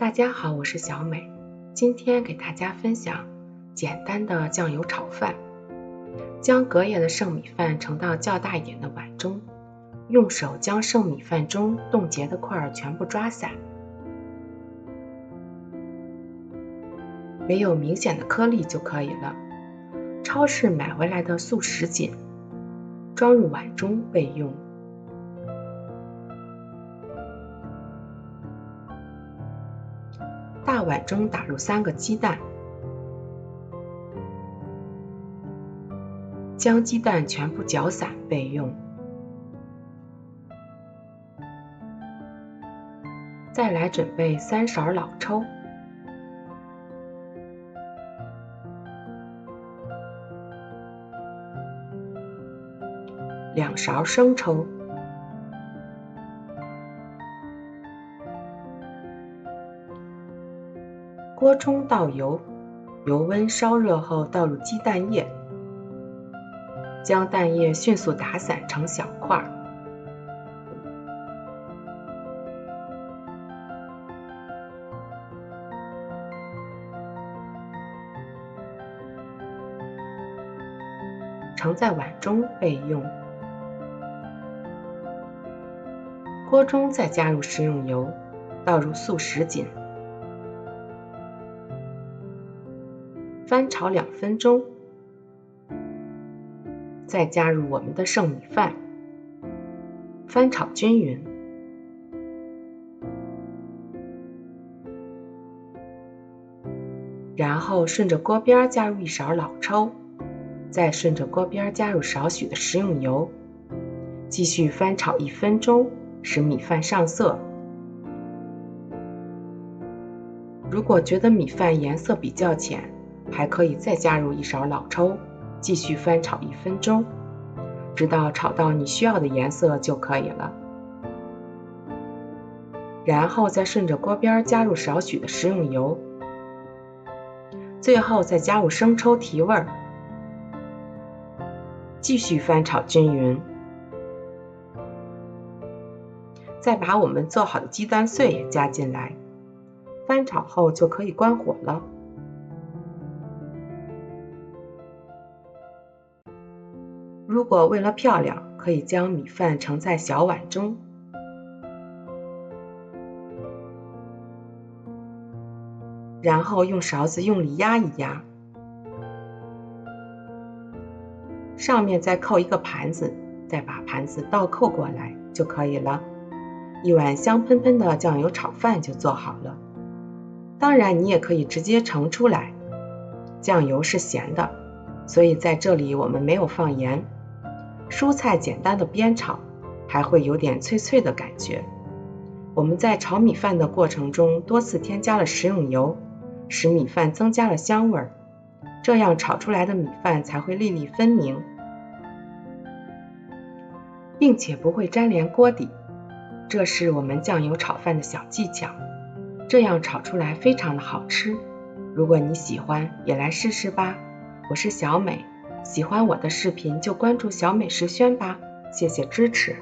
大家好，我是小美，今天给大家分享简单的酱油炒饭。将隔夜的剩米饭盛到较大一点的碗中，用手将剩米饭中冻结的块全部抓散，没有明显的颗粒就可以了。超市买回来的速食锦，装入碗中备用。大碗中打入3个鸡蛋，将鸡蛋全部搅散备用。再来准备3勺老抽，2勺生抽，锅中倒油，油温烧热后倒入鸡蛋液，将蛋液迅速打散成小块，盛在碗中备用。锅中再加入食用油，倒入速食锦，翻炒2分钟，再加入我们的剩米饭，翻炒均匀。然后顺着锅边加入1勺老抽，再顺着锅边加入少许的食用油，继续翻炒1分钟，使米饭上色。如果觉得米饭颜色比较浅，还可以再加入1勺老抽，继续翻炒1分钟，直到炒到你需要的颜色就可以了。然后再顺着锅边加入少许的食用油，最后再加入生抽提味，继续翻炒均匀。再把我们做好的鸡蛋碎也加进来，翻炒后就可以关火了。如果为了漂亮，可以将米饭盛在小碗中，然后用勺子用力压一压，上面再扣一个盘子，再把盘子倒扣过来就可以了。一碗香喷喷的酱油炒饭就做好了。当然你也可以直接盛出来，酱油是咸的，所以在这里我们没有放盐。蔬菜简单的煸炒，还会有点脆脆的感觉。我们在炒米饭的过程中多次添加了食用油，使米饭增加了香味，这样炒出来的米饭才会粒粒分明，并且不会粘连锅底。这是我们酱油炒饭的小技巧，这样炒出来非常的好吃。如果你喜欢，也来试试吧。我是小美，喜欢我的视频就关注小美食轩吧，谢谢支持。